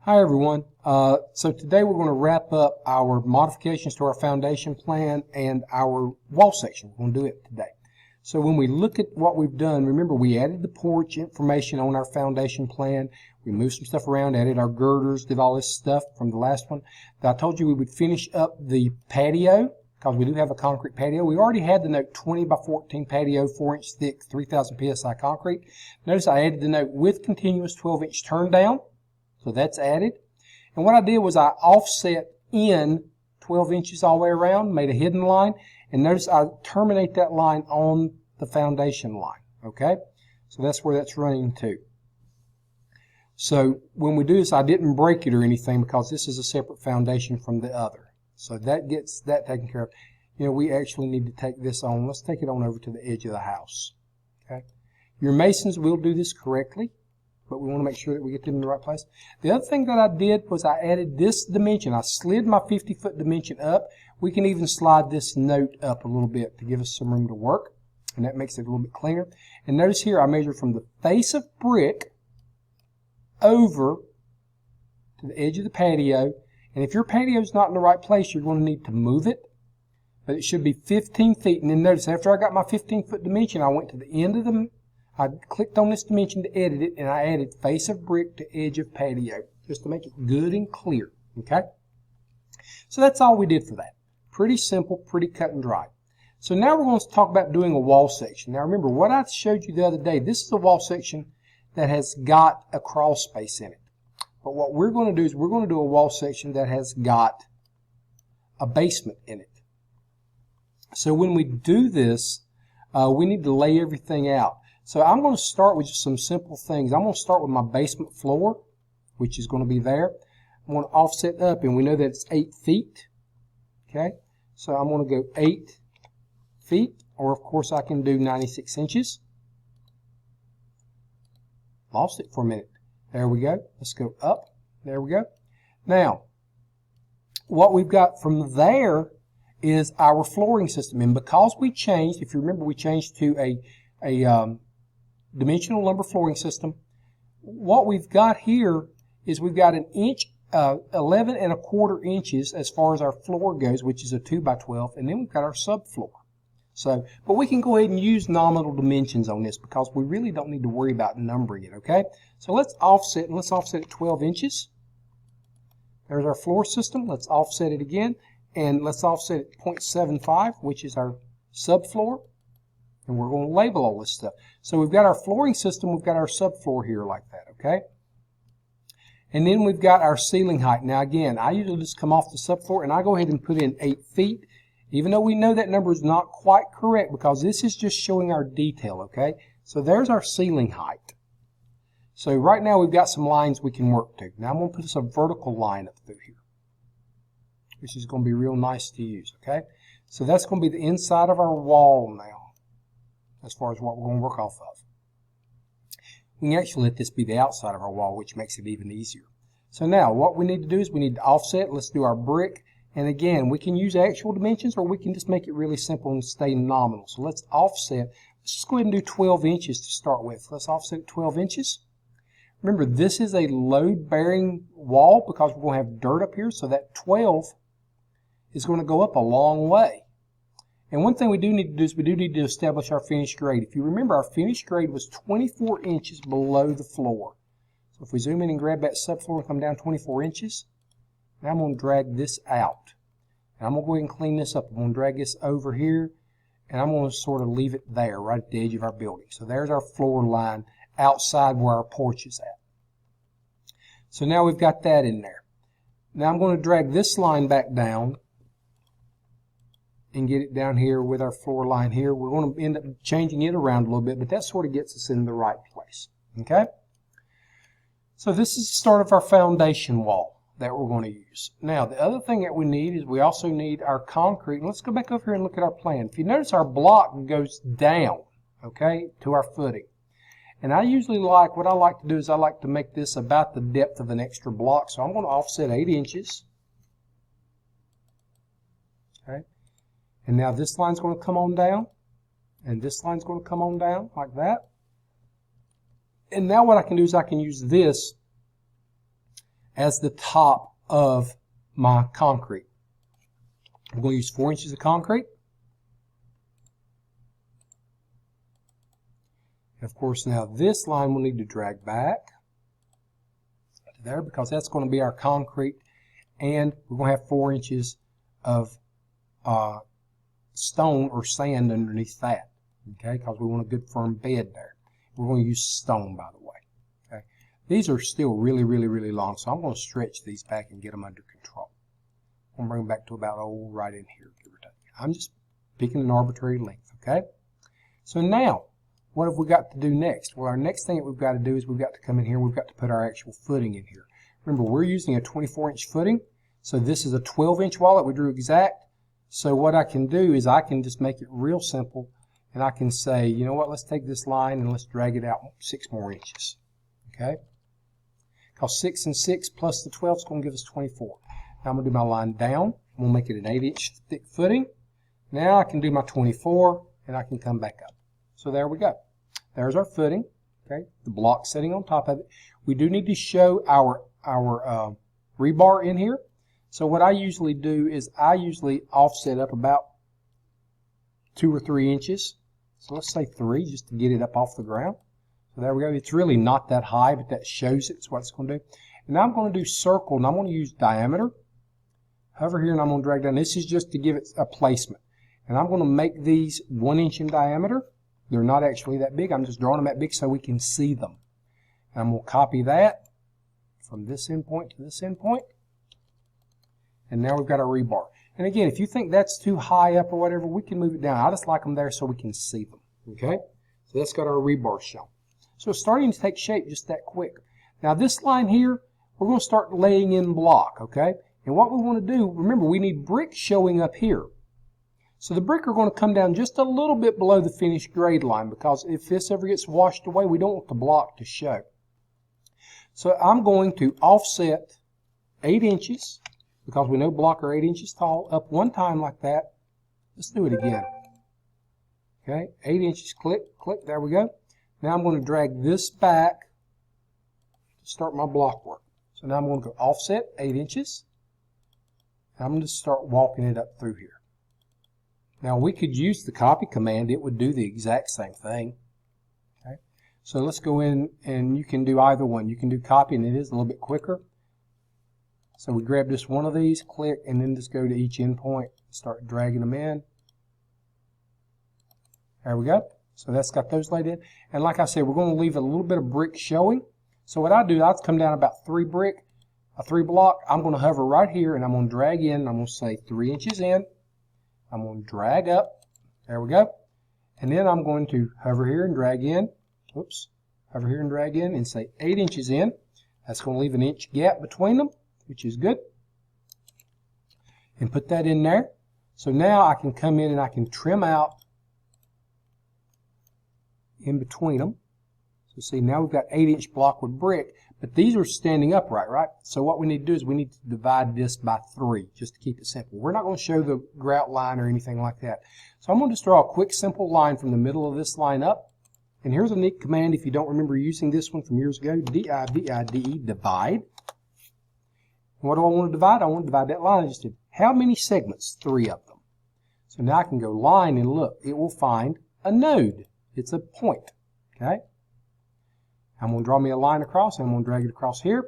Hi everyone. So today we're going to wrap up our modifications to our foundation plan and our wall section. We're going to do it today. So when we look at what we've done, remember we added the porch information on our foundation plan. We moved some stuff around, added our girders, did all this stuff from the last one. I told you we would finish up the patio because we do have a concrete patio. We already had the note 20 by 14 patio, 4-inch thick, 3,000 psi concrete. Notice I added the note with continuous 12-inch turn down. So that's added. And what I did was I offset in 12 inches all the way around, made a hidden line, and notice I terminate that line on the foundation line. Okay? So that's where that's running to. So when we do this, I didn't break it or anything because this is a separate foundation from the other. So that gets that taken care of. You know, we actually need to take this on. Let's take it on over to the edge of the house. Okay? Your masons will do this correctly, but we want to make sure that we get them in the right place. The other thing that I did was I added this dimension. I slid my 50-foot dimension up. We can even slide this note up a little bit to give us some room to work, and that makes it a little bit cleaner. And notice here I measured from the face of brick over to the edge of the patio. And if your patio is not in the right place, you're going to need to move it. But it should be 15 feet. And then notice after I got my 15-foot dimension, I went to the end of the I clicked on this dimension to edit it, and I added face of brick to edge of patio, just to make it good and clear, okay? So that's all we did for that. Pretty simple, pretty cut and dry. So now we're going to talk about doing a wall section. Now remember, what I showed you the other day, this is a wall section that has got a crawl space in it. But what we're going to do is we're going to do a wall section that has got a basement in it. So when we do this, we need to lay everything out. So I'm going to start with just some simple things. I'm going to start with my basement floor, which is going to be there. I'm going to offset up, and we know that it's 8 feet. Okay, so I'm going to go 8 feet, or of course I can do 96 inches. Lost it for a minute. There we go. Let's go up. There we go. Now, what we've got from there is our flooring system. And because we changed, if you remember, we changed to a dimensional lumber flooring system. What we've got here is we've got an inch, 11 1/4 inches as far as our floor goes, which is a 2 by 12, and then we've got our subfloor. So, but we can go ahead and use nominal dimensions on this because we really don't need to worry about numbering it, okay? So let's offset, and let's offset it 12 inches. There's our floor system. Let's offset it again, and let's offset it 0.75, which is our subfloor. And we're going to label all this stuff. So we've got our flooring system, we've got our subfloor here like that, okay? And then we've got our ceiling height. Now again, I usually just come off the subfloor and I go ahead and put in 8 feet, even though we know that number is not quite correct because this is just showing our detail, okay? So there's our ceiling height. So right now we've got some lines we can work to. Now I'm going to put us a vertical line up through here, which is going to be real nice to use, okay? So that's going to be the inside of our wall now, as far as what we're going to work off of. We can actually let this be the outside of our wall, which makes it even easier. So now what we need to do is we need to offset. Let's do our brick. And again, we can use actual dimensions or we can just make it really simple and stay nominal. So let's offset. Let's just go ahead and do 12 inches to start with. Let's offset 12 inches. Remember, this is a load-bearing wall because we're going to have dirt up here. So that 12 is going to go up a long way. And one thing we do need to do is we do need to establish our finished grade. If you remember, our finished grade was 24 inches below the floor. So if we zoom in and grab that subfloor and come down 24 inches, now I'm going to drag this out. And I'm going to go ahead and clean this up. I'm going to drag this over here, and I'm going to sort of leave it there, right at the edge of our building. So there's our floor line outside where our porch is at. So now we've got that in there. Now I'm going to drag this line back down and get it down here with our floor line here. We're going to end up changing it around a little bit, but that sort of gets us in the right place. Okay? So this is the start of our foundation wall that we're going to use. Now, the other thing that we need is we also need our concrete. And let's go back over here and look at our plan. If you notice, our block goes down, okay, to our footing. And I usually like, what I like to do is I like to make this about the depth of an extra block. So I'm going to offset 8 inches. Okay? And now this line's going to come on down, and this line's going to come on down like that. And now what I can do is I can use this as the top of my concrete. I'm going to use 4 inches of concrete. And of course, now this line we'll need to drag back to there because that's going to be our concrete, and we're going to have 4 inches of stone or sand underneath that, okay, because we want a good firm bed there. We're going to use stone, by the way. Okay, these are still really, really, really long, so I'm going to stretch these back and get them under control. I'm going to bring them back to about right in here, give or take. I'm just picking an arbitrary length, okay? So now, what have we got to do next? Well, our next thing that we've got to do is we've got to come in here, we've got to put our actual footing in here. Remember, we're using a 24-inch footing, so this is a 12-inch wall that we drew exact. So what I can do is I can just make it real simple, and I can say, you know what, let's take this line and let's drag it out 6 more inches, okay? Because 6 and 6 plus the 12 is going to give us 24. Now I'm going to do my line down. I'm going to make it an 8-inch thick footing. Now I can do my 24, and I can come back up. So there we go. There's our footing, okay? The block sitting on top of it. We do need to show our rebar in here. So what I usually do is I usually offset up about 2 or 3 inches. So let's say 3 just to get it up off the ground. So there we go. It's really not that high, but that shows it's what it's going to do. And now I'm going to do circle, and I'm going to use diameter. Hover here, and I'm going to drag down. This is just to give it a placement. And I'm going to make these 1 inch in diameter. They're not actually that big. I'm just drawing them that big so we can see them. And I'm going to copy that from this end point to this end point. And now we've got our rebar. And again, if you think that's too high up or whatever, we can move it down. I just like them there so we can see them. Okay? So that's got our rebar shown. So it's starting to take shape just that quick. Now this line here, we're going to start laying in block. Okay? And what we want to do, remember, we need brick showing up here. So the brick are going to come down just a little bit below the finished grade line, because if this ever gets washed away, we don't want the block to show. So I'm going to offset 8 inches, because we know block are 8 inches tall, up one time like that. Let's do it again. Okay, 8 inches, click, click, there we go. Now I'm going to drag this back to start my block work. So now I'm going to go offset 8 inches. I'm going to start walking it up through here. Now we could use the copy command. It would do the exact same thing. Okay, so let's go in, and you can do either one. You can do copy, and it is a little bit quicker. So we grab just one of these, click, and then just go to each endpoint, start dragging them in. There we go. So that's got those laid in. And like I said, we're going to leave a little bit of brick showing. So what I do, I'll come down about 3 brick, a 3 block. I'm going to hover right here, and I'm going to drag in. I'm going to say 3 inches in. I'm going to drag up. There we go. And then I'm going to hover here and drag in. Oops. Hover here and drag in and say 8 inches in. That's going to leave an inch gap between them, which is good. And put that in there. So now I can come in and I can trim out in between them. So see, now we've got 8-inch block with brick, but these are standing upright, right? So what we need to do is we need to divide this by 3, just to keep it simple. We're not going to show the grout line or anything like that. So I'm going to just draw a quick, simple line from the middle of this line up. And here's a neat command if you don't remember using this one from years ago, D-I-V-I-D-E, divide. And what do I want to divide? I want to divide that line I just did. How many segments? 3 of them. So now I can go line and look. It will find a node. It's a point. Okay? I'm going to draw me a line across, and I'm going to drag it across here.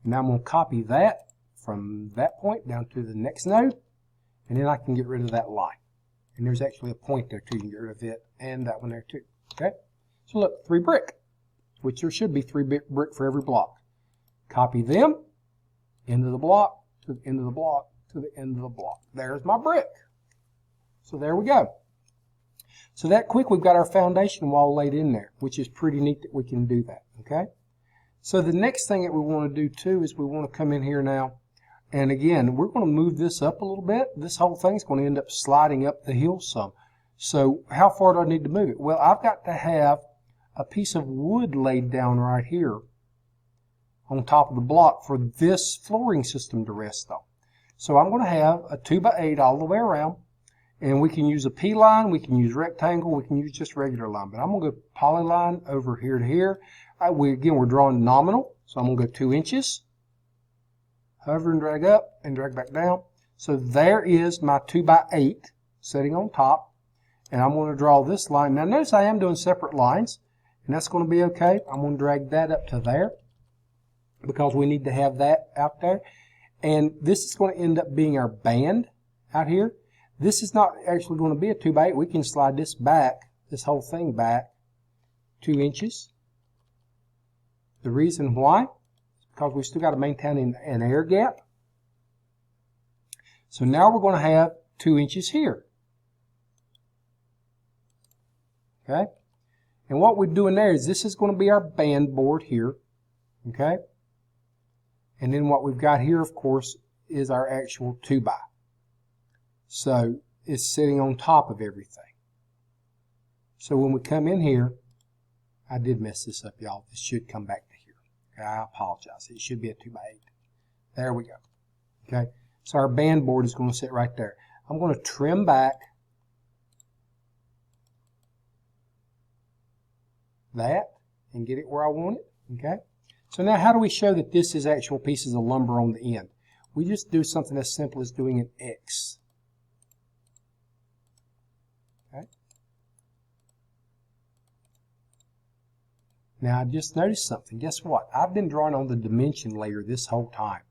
And now I'm going to copy that from that point down to the next node. And then I can get rid of that line. And there's actually a point there too. You can get rid of it and that one there too. Okay? So look, 3 brick, which there should be 3 brick for every block. Copy them, into the block, to the end of the block, to the end of the block. There's my brick. So there we go. So that quick, we've got our foundation wall laid in there, which is pretty neat that we can do that, okay? So the next thing that we want to do too is we want to come in here now, and again, we're going to move this up a little bit. This whole thing's going to end up sliding up the hill some. So how far do I need to move it? Well, I've got to have a piece of wood laid down right here on top of the block for this flooring system to rest on. So I'm going to have a 2x8 all the way around. And we can use a P line, we can use rectangle, we can use just regular line. But I'm going to go polyline over here to here. Again, we're drawing nominal, so I'm going to go 2 inches. hover and drag up and drag back down. So there is my 2x8 sitting on top. And I'm going to draw this line. Now notice I am doing separate lines, and that's going to be okay. I'm going to drag that up to there because we need to have that out there. And this is going to end up being our band out here. This is not actually going to be a 2x8. We can slide this back, this whole thing back 2 inches. The reason why is because we still got to maintain an air gap. So now we're going to have 2 inches here. Okay? And what we're doing there is this is going to be our band board here. Okay? And then what we've got here, of course, is our actual 2x. So it's sitting on top of everything. So when we come in here, I did mess this up, y'all. This should come back to here. Okay? I apologize. It should be a 2x8. There we go. Okay? So our band board is going to sit right there. I'm going to trim back that and get it where I want it. Okay. So now how do we show that this is actual pieces of lumber on the end? We just do something as simple as doing an X. Okay. Now I just noticed something. Guess what? I've been drawing on the dimension layer this whole time.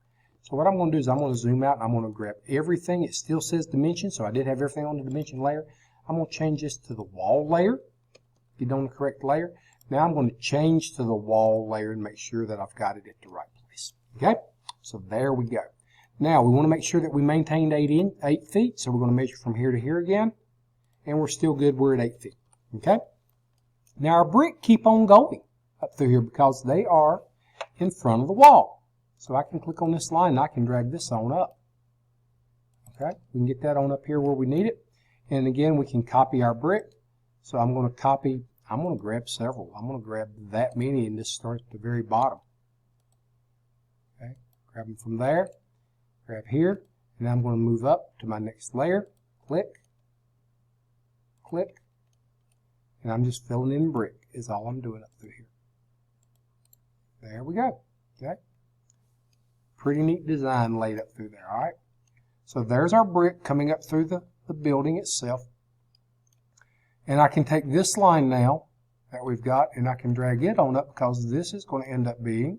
So what I'm going to do is I'm going to zoom out and I'm going to grab everything. It still says dimension, so I did have everything on the dimension layer. I'm going to change this to the wall layer. Get on the correct layer. Now I'm going to change to the wall layer and make sure that I've got it at the right place. Okay, so there we go. Now we want to make sure that we maintained 8 feet, so we're going to measure from here to here again, and we're still good. We're at 8 feet. Okay. Now our brick keep on going up through here because they are in front of the wall. So I can click on this line and I can drag this on up. Okay, we can get that on up here where we need it, and again we can copy our brick. So I'm going to copy. I'm going to grab several. I'm going to grab that many and just start at the very bottom. Okay, grab them from there, grab here, and I'm going to move up to my next layer. Click, click, and I'm just filling in brick is all I'm doing up through here. There we go. Okay, pretty neat design laid up through there. All right, so there's our brick coming up through the building itself. And I can take this line now that we've got and I can drag it on up because this is going to end up being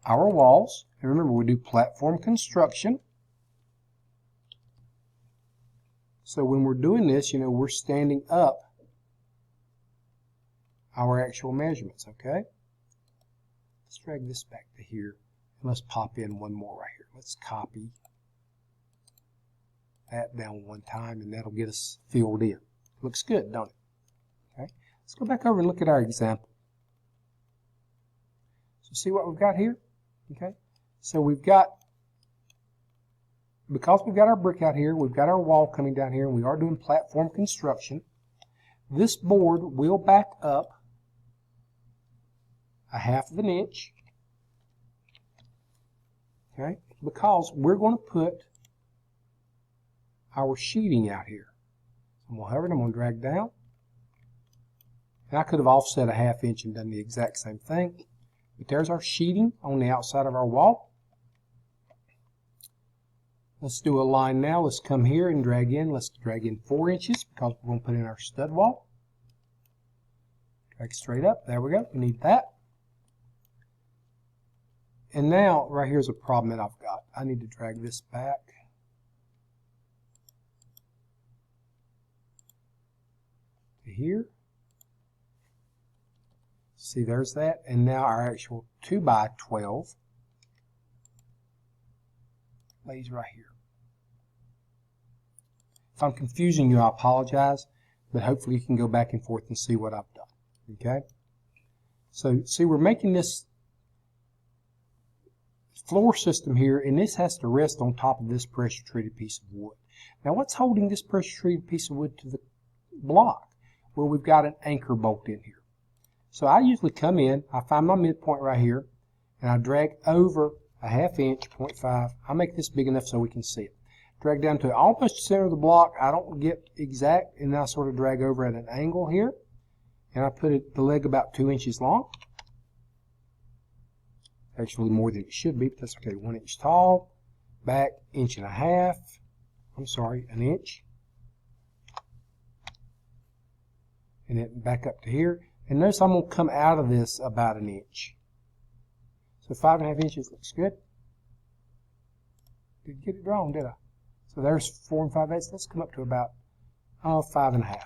our walls. And remember, we do platform construction. So when we're doing this, you know, we're standing up our actual measurements, okay? Let's drag this back to here. And let's pop in one more right here. Let's copy that down one time, and that'll get us filled in. Looks good, don't it? Okay, let's go back over and look at our example. So see what we've got here? Okay, so we've got, because we've got our brick out here, we've got our wall coming down here, and we are doing platform construction. This board will back up a 1/2 inch. Okay, because we're going to put our sheeting out here. I'm going to hover it, I'm going to drag down. And I could have offset a 1/2 inch and done the exact same thing. But there's our sheeting on the outside of our wall. Let's do a line now. Let's come here and drag in. Let's drag in 4 inches because we're going to put in our stud wall. Drag straight up. There we go. We need that. And now, right here's a problem that I've got. I need to drag this back. Here. See, there's that. And now our actual 2x12 lays right here. If I'm confusing you, I apologize, but hopefully you can go back and forth and see what I've done. Okay? So, see, we're making this floor system here, and this has to rest on top of this pressure-treated piece of wood. Now, what's holding this pressure-treated piece of wood to the block? Well, we've got an anchor bolt in here. So I usually come in, I find my midpoint right here, and I drag over a 1/2 inch, 0.5. I make this big enough so we can see it. Drag down to almost the center of the block. I don't get exact, and I sort of drag over at an angle here, and I put the leg about 2 inches long. Actually more than it should be, but that's okay. 1 inch tall, back 1.5 inches. I'm sorry, 1 inch. And then back up to here. And notice I'm going to come out of this about 1 inch. So 5.5 inches looks good. Didn't get it wrong, did I? So there's 4 5/8. Let's come up to about 5.5.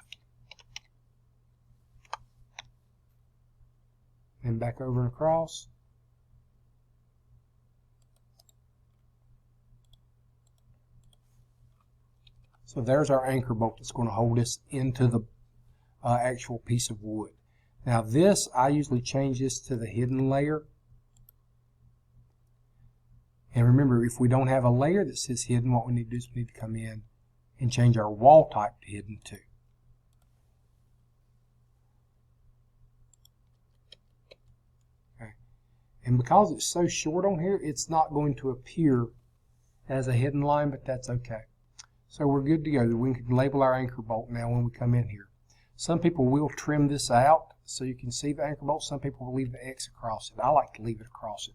And back over and across. So there's our anchor bolt that's going to hold us into the actual piece of wood. Now this, I usually change this to the hidden layer. And remember, if we don't have a layer that says hidden, what we need to do is we need to come in and change our wall type to hidden too. Okay. And because it's so short on here, it's not going to appear as a hidden line, but that's okay. So we're good to go. We can label our anchor bolt now when we come in here. Some people will trim this out so you can see the anchor bolt. Some people will leave the X across it. I like to leave it across it.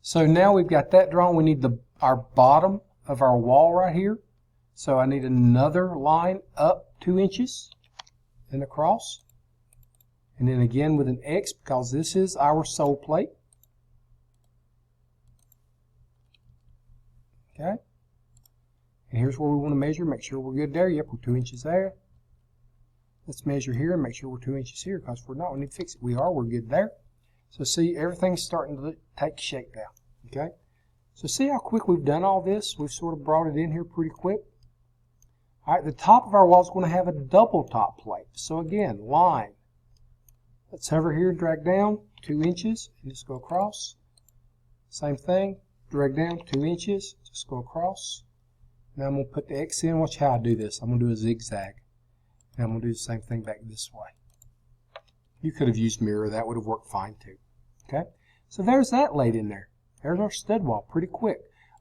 So now we've got that drawn. We need our bottom of our wall right here. So I need another line up 2 inches and across. And then again with an X because this is our sole plate. Okay. And here's where we want to measure. Make sure we're good there. Yep, we're 2 inches there. Let's measure here and make sure we're 2 inches here, because if we're not, we need to fix it. We are, we're good there. So see, everything's starting to take shape now. Okay? So see how quick we've done all this? We've sort of brought it in here pretty quick. All right, the top of our wall is going to have a double top plate. So again, line. Let's hover here, drag down 2 inches, and just go across. Same thing, drag down 2 inches, just go across. Now I'm going to put the X in. Watch how I do this. I'm going to do a zigzag. And I'm going to do the same thing back this way. You could have used mirror. That would have worked fine too. Okay? So there's that laid in there. There's our stud wall pretty quick.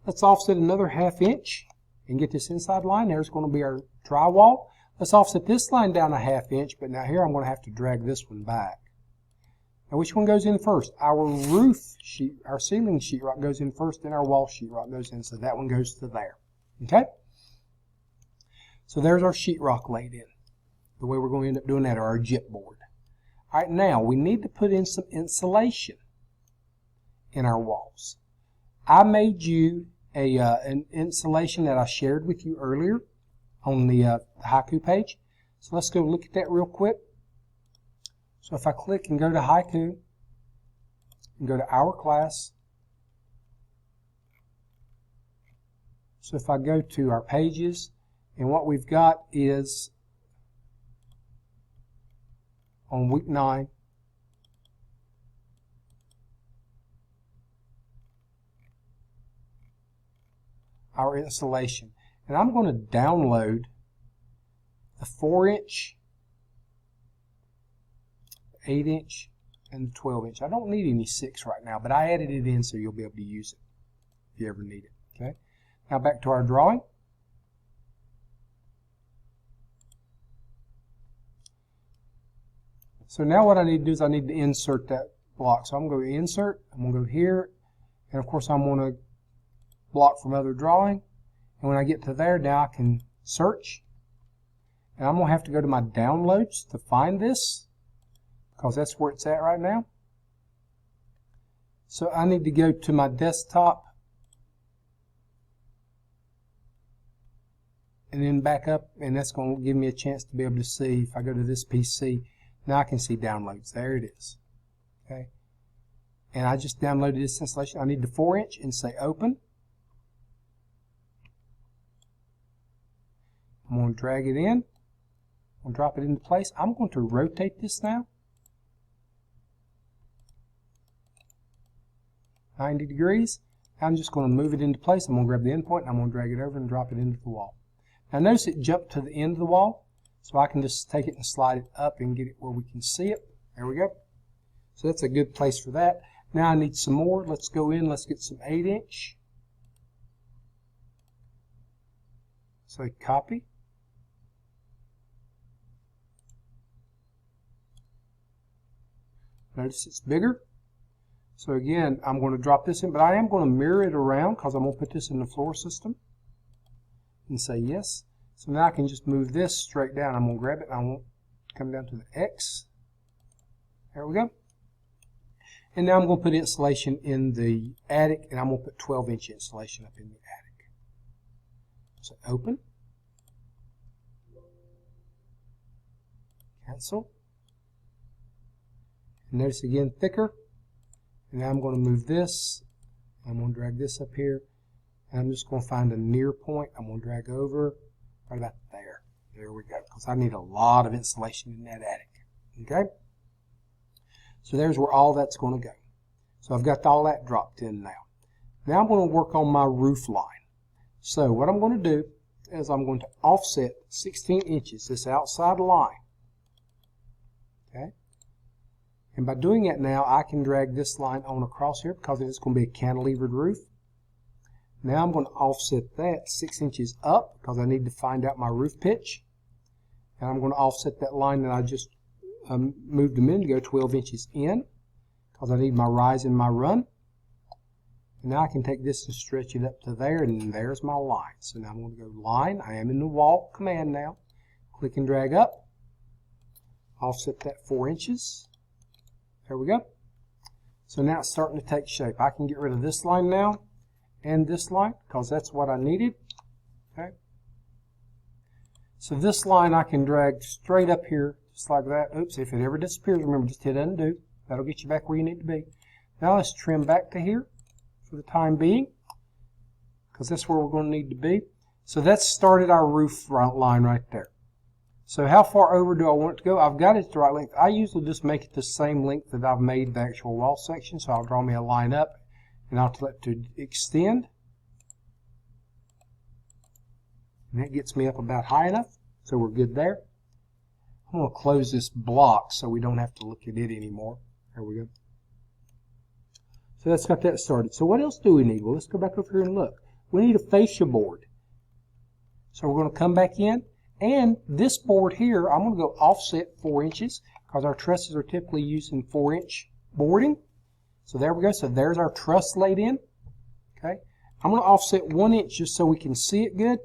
Let's offset another 1/2 inch and get this inside line. There's going to be our drywall. Let's offset this line down 1/2 inch, but now here I'm going to have to drag this one back. Now which one goes in first? Our roof sheet, our ceiling sheetrock goes in first, then our wall sheetrock goes in, so that one goes to there. Okay? So there's our sheetrock laid in. The way we're going to end up doing that, or our gyp board. All right, now we need to put in some insulation in our walls. I made you an insulation that I shared with you earlier on the Haiku page. So let's go look at that real quick. So if I click and go to Haiku and go to Our Class, so if I go to our pages, and what we've got is on week 9, our installation. And I'm going to download the 4-inch, 8-inch, and the 12-inch. I don't need any 6 right now, but I added it in so you'll be able to use it if you ever need it. Okay. Now back to our drawing. So now what I need to do is I need to insert that block. So I'm going to insert, I'm going to go here, and of course I'm going to block from other drawing. And when I get to there, now I can search. And I'm going to have to go to my downloads to find this, because that's where it's at right now. So I need to go to my desktop and then back up, and that's going to give me a chance to be able to see. If I go to this PC, now I can see downloads. There it is. Okay. And I just downloaded this installation. I need the 4-inch and say open. I'm going to drag it in. I'm going to drop it into place. I'm going to rotate this now 90 degrees. I'm just going to move it into place. I'm going to grab the end point and I'm going to drag it over and drop it into the wall. Now notice it jumped to the end of the wall, so I can just take it and slide it up and get it where we can see it. There we go. So that's a good place for that. Now I need some more. Let's go in. Let's get some 8-inch. So copy. Notice it's bigger. So again, I'm going to drop this in, but I am going to mirror it around because I'm going to put this in the floor system and say yes. So now I can just move this straight down. I'm going to grab it and I want to come down to the X. There we go. And now I'm going to put insulation in the attic, and I'm going to put 12-inch insulation up in the attic. So open. Cancel. And notice again, thicker. And now I'm going to move this. I'm going to drag this up here. And I'm just going to find a near point. I'm going to drag over right about there. There we go. Because I need a lot of insulation in that attic. Okay? So there's where all that's going to go. So I've got all that dropped in now. Now I'm going to work on my roof line. So what I'm going to do is I'm going to offset 16 inches, this outside line. Okay? And by doing that now, I can drag this line on across here because it's going to be a cantilevered roof. Now I'm going to offset that 6 inches up because I need to find out my roof pitch. And I'm going to offset that line that I just moved them in to go 12 inches in because I need my rise and my run. And now I can take this and stretch it up to there, and there's my line. So now I'm going to go line. I am in the walk command now. Click and drag up. Offset that 4 inches. There we go. So now it's starting to take shape. I can get rid of this line now and this line because that's what I needed. Okay. So this line I can drag straight up here just like that. Oops, if it ever disappears, remember just hit undo. That'll get you back where you need to be. Now let's trim back to here for the time being because that's where we're going to need to be. So that's started our roof line right there. So how far over do I want it to go? I've got it the right length. I usually just make it the same length that I've made the actual wall section. So I'll draw me a line up and I'll tell it to extend. And that gets me up about high enough. So we're good there. I'm going to close this block so we don't have to look at it anymore. There we go. So that's got that started. So what else do we need? Well, let's go back over here and look. We need a fascia board. So we're going to come back in. And this board here, I'm going to go offset 4 inches because our trusses are typically using 4-inch boarding. So there we go. So there's our truss laid in. Okay. I'm going to offset 1 inch just so we can see it good.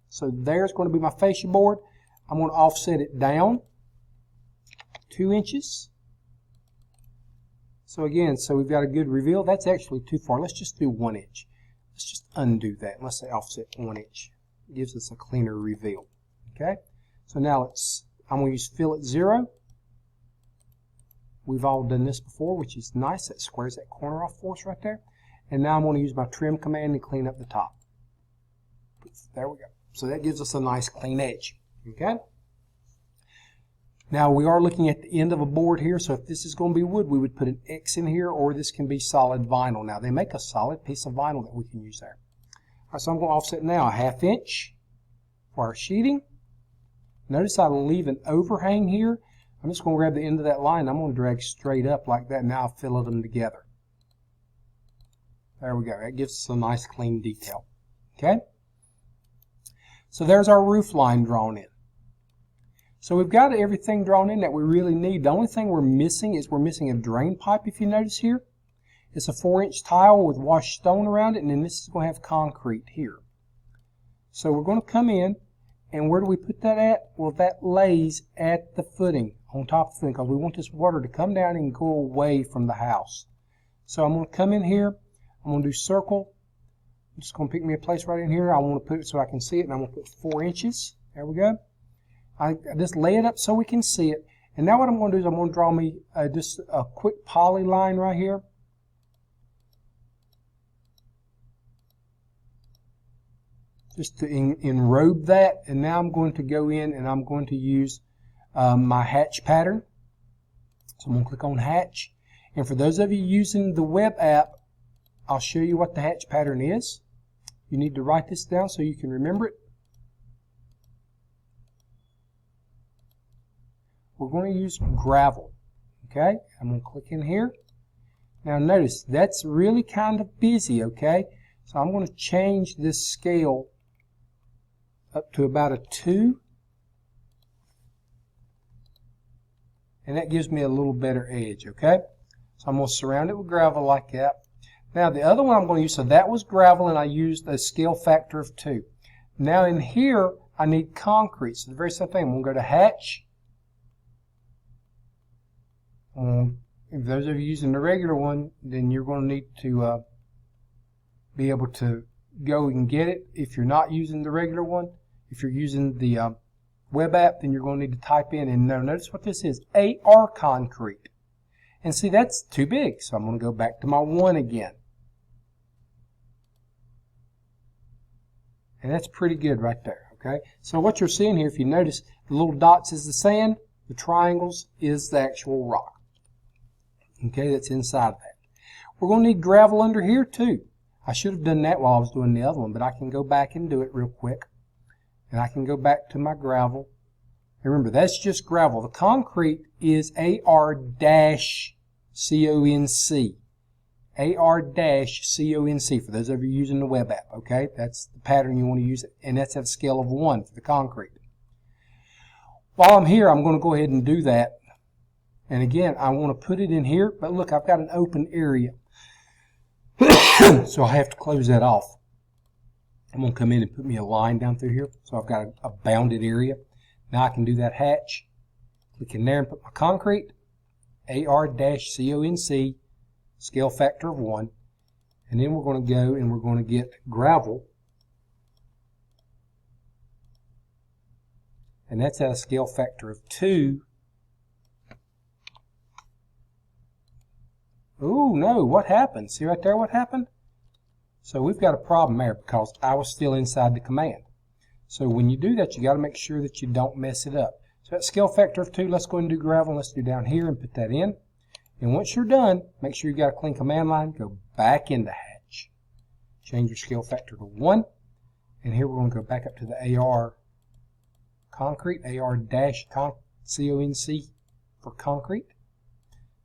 So there's going to be my fascia board. I'm going to offset it down 2 inches. So again, so we've got a good reveal. That's actually too far. Let's just do 1 inch. Let's just undo that. Let's say offset 1 inch. It gives us a cleaner reveal. Okay, so now I'm going to use fill at 0. We've all done this before, which is nice. That squares that corner off for us right there. And now I'm going to use my trim command and clean up the top. There we go. So that gives us a nice clean edge. Okay. Now we are looking at the end of a board here. So if this is going to be wood, we would put an X in here, or this can be solid vinyl. Now they make a solid piece of vinyl that we can use there. All right, so I'm going to offset now a 1/2 inch for our sheeting. Notice I leave an overhang here. I'm just going to grab the end of that line. I'm going to drag straight up like that. Now I'll fill them together. There we go. That gives us a nice clean detail. Okay. So there's our roof line drawn in. So we've got everything drawn in that we really need. The only thing we're missing is we're missing a drain pipe, if you notice here. It's a 4-inch tile with washed stone around it, and then this is going to have concrete here. So we're going to come in. And where do we put that at? Well, that lays at the footing, on top of the footing, because we want this water to come down and go away from the house. So I'm going to come in here. I'm going to do circle. I'm just going to pick me a place right in here. I want to put it so I can see it, and I'm going to put 4 inches. There we go. I just lay it up so we can see it. And now what I'm going to do is I'm going to draw me just a quick poly line right here. Just to enrobe that, and now I'm going to go in and I'm going to use my hatch pattern. So I'm going to click on hatch, and for those of you using the web app, I'll show you what the hatch pattern is. You need to write this down so you can remember it. We're going to use gravel. Okay, I'm going to click in here. Now notice that's really kind of busy. Okay, so I'm going to change this scale up to about a 2, and that gives me a little better edge. Okay, So I'm going to surround it with gravel like that. Now the other one I'm going to use, so that was gravel and I used a scale factor of 2. Now in here I need concrete. So the very same thing, I'm going to go to hatch. If those of you using the regular one, then you're going to need to be able to go and get it. If you're not using the regular one, if you're using the web app, then you're going to need to type in, and now notice what this is, AR concrete. And see, that's too big, so I'm going to go back to my 1 again. And that's pretty good right there, okay? So what you're seeing here, if you notice, the little dots is the sand, the triangles is the actual rock. Okay, that's inside of that. We're going to need gravel under here too. I should have done that while I was doing the other one, but I can go back and do it real quick. And I can go back to my gravel. And remember, that's just gravel. The concrete is AR-CONC. AR-CONC for those of you using the web app, okay? That's the pattern you want to use, and that's at a scale of 1 for the concrete. While I'm here, I'm going to go ahead and do that. And again, I want to put it in here, but look, I've got an open area. So I have to close that off. I'm going to come in and put me a line down through here. So I've got a bounded area. Now I can do that hatch. Click in there and put my concrete. AR-CONC, scale factor of 1. And then we're going to go and we're going to get gravel. And that's at a scale factor of 2. Ooh, no, what happened? See right there what happened? So we've got a problem there because I was still inside the command. So when you do that, you got to make sure that you don't mess it up. So at scale factor of 2, let's go ahead and do gravel. Let's do down here and put that in. And once you're done, make sure you've got a clean command line. Go back into hatch. Change your scale factor to 1. And here we're going to go back up to the AR concrete, AR-CONC for concrete.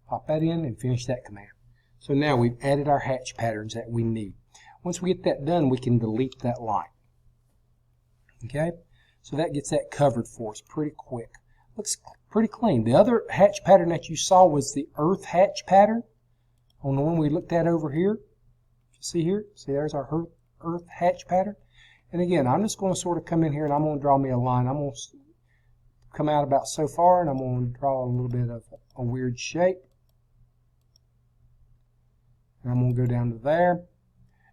Pop that in and finish that command. So now we've added our hatch patterns that we need. Once we get that done, we can delete that line. Okay? So that gets that covered for us pretty quick. Looks pretty clean. The other hatch pattern that you saw was the earth hatch pattern on the one we looked at over here. See here? See, there's our earth hatch pattern. And again, I'm just going to sort of come in here and I'm going to draw me a line. I'm going to come out about so far and I'm going to draw a little bit of a weird shape. And I'm going to go down to there.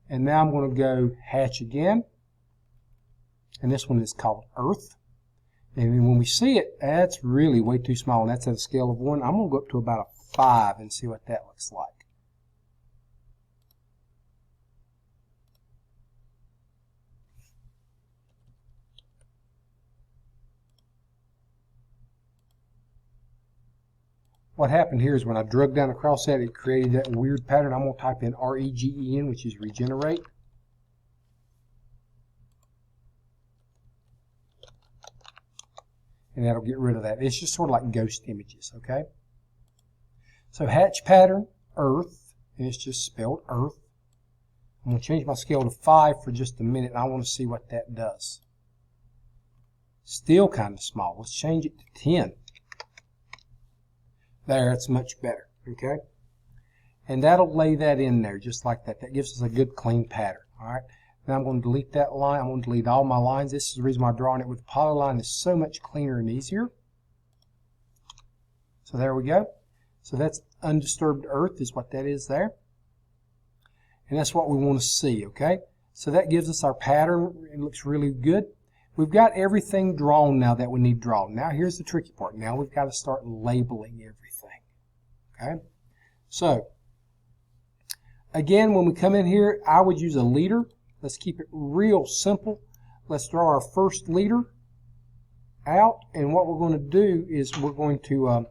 And now I'm going to go hatch again. And this one is called earth. And when we see it, that's really way too small. And that's at a scale of 1. I'm going to go up to about a 5 and see what that looks like. What happened here is when I drug down across that, it created that weird pattern. I'm going to type in REGEN, which is regenerate. And that'll get rid of that. It's just sort of like ghost images, okay? So hatch pattern, earth, and it's just spelled earth. I'm going to change my scale to 5 for just a minute, and I want to see what that does. Still kind of small. Let's change it to 10. There, that's much better, okay? And that'll lay that in there just like that. That gives us a good clean pattern, all right? Now I'm going to delete that line. I'm going to delete all my lines. This is the reason why I'm drawing it with a polyline is so much cleaner and easier. So there we go. So that's undisturbed earth is what that is there. And that's what we want to see, okay? So that gives us our pattern. It looks really good. We've got everything drawn now that we need drawn. Now here's the tricky part. Now we've got to start labeling everything. Okay? So, again, when we come in here, I would use a leader. Let's keep it real simple. Let's draw our first leader out. And what we're going to do is we're going to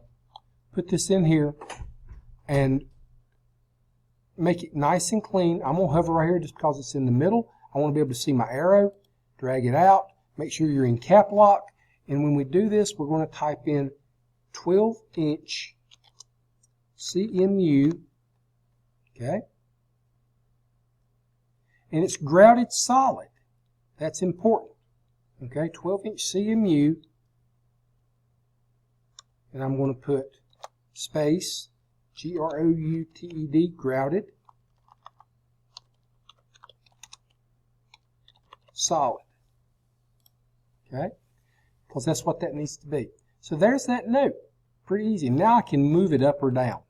put this in here and make it nice and clean. I'm going to hover right here just because it's in the middle. I want to be able to see my arrow. Drag it out. Make sure you're in cap lock. And when we do this, we're going to type in 12-inch CMU. Okay? And it's grouted solid. That's important. Okay? 12-inch CMU. And I'm going to put space G-R-O-U-T-E-D, grouted, solid. Okay? Because that's what that needs to be. So there's that note. Pretty easy. Now I can move it up or down.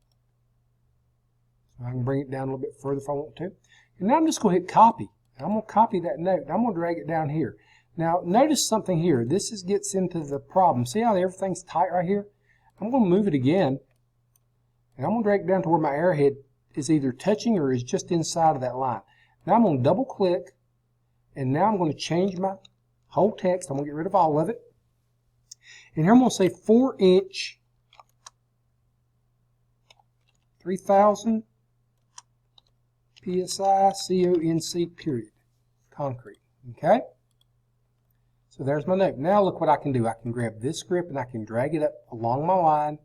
So I can bring it down a little bit further if I want to. And now I'm just going to hit copy. I'm going to copy that note. I'm going to drag it down here. Now notice something here. This gets into the problem. See how everything's tight right here? I'm going to move it again. And I'm going to drag it down to where my arrowhead is either touching or is just inside of that line. Now I'm going to double click. And now I'm going to change my whole text. I'm going to get rid of all of it. And here I'm going to say 4-inch 3000 PSI CONC period concrete. Okay? So there's my note. Now look what I can do. I can grab this script and I can drag it up along my line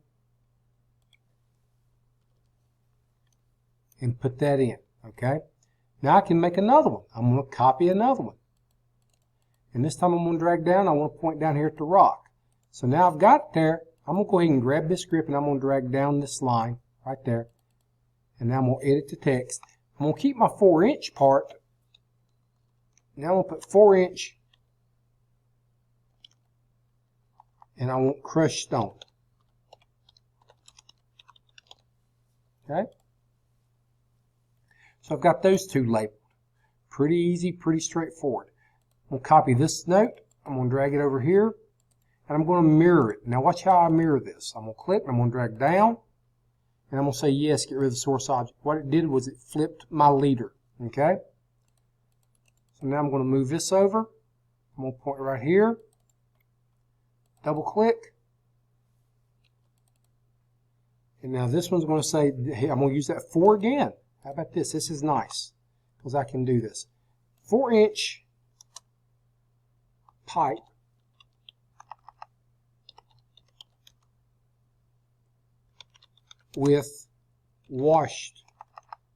and put that in. Okay? Now I can make another one. I'm going to copy another one. And this time I'm going to drag down. I want to point down here at the rock. So now I've got it there. I'm going to go ahead and grab this script and I'm going to drag down this line right there. And now I'm going to edit the text. I'm going to keep my 4-inch part. Now I'm going to put 4-inch and I want crushed stone. Okay? So I've got those two labeled. Pretty easy, pretty straightforward. I'm going to copy this note. I'm going to drag it over here. And I'm going to mirror it. Now watch how I mirror this. I'm going to click, I'm going to drag down, and I'm going to say yes, get rid of the source object. What it did was it flipped my leader. Okay? So now I'm going to move this over. I'm going to point right here. Double click. And now this one's going to say, hey, I'm going to use that 4 again. How about this? This is nice because I can do this. 4-inch pipe with washed,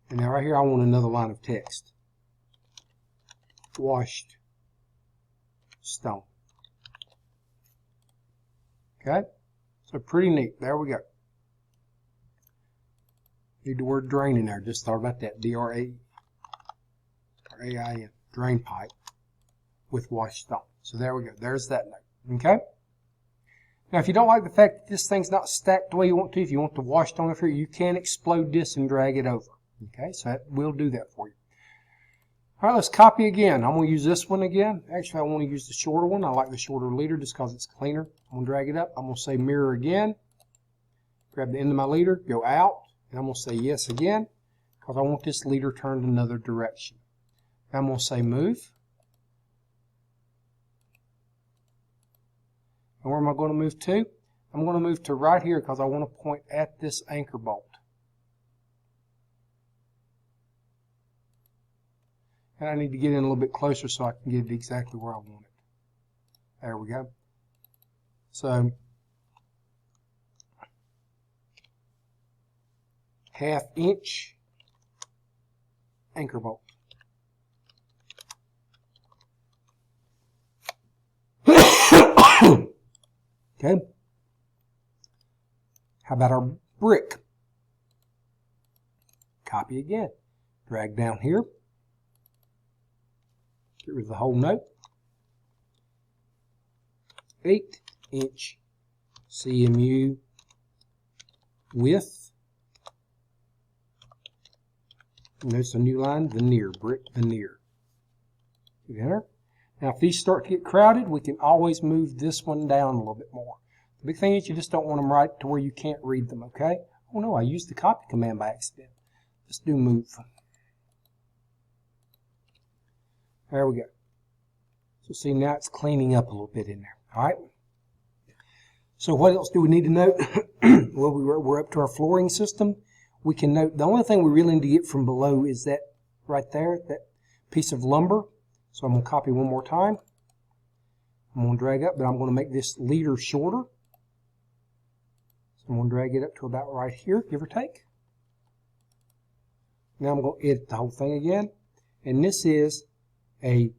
and now right here I want another line of text. Washed stone. Okay? So pretty neat. There we go. Need the word drain in there. Just thought about that. D-R-A-I-N. Drain pipe with washed stone. So there we go. There's that note. Okay? Now, if you don't like the fact that this thing's not stacked the way you want to, if you want the washed stone up here, you can explode this and drag it over. Okay? So that will do that for you. All right, let's copy again. I'm going to use this one again. Actually, I want to use the shorter one. I like the shorter leader just because it's cleaner. I'm going to drag it up. I'm going to say mirror again. Grab the end of my leader, go out. And I'm going to say yes again because I want this leader turned another direction. Now I'm going to say move. And where am I going to move to? I'm going to move to right here because I want to point at this anchor bolt. And I need to get in a little bit closer so I can get it exactly where I want it. There we go. So 1/2 inch anchor bolt. Okay. How about our brick? Copy again. Drag down here. Get rid of the whole note. 8-inch CMU with, notice a new line, veneer, brick veneer. Enter. Now if these start to get crowded, we can always move this one down a little bit more. The big thing is you just don't want them right to where you can't read them, okay? Oh no, I used the copy command by accident. Let's do move. There we go. So see, now it's cleaning up a little bit in there. All right. So what else do we need to note? Well, we're up to our flooring system. We can note the only thing we really need to get from below is that right there, that piece of lumber. So I'm going to copy one more time. I'm going to drag up, but I'm going to make this leader shorter. So I'm going to drag it up to about right here, give or take. Now I'm going to edit the whole thing again. And this is a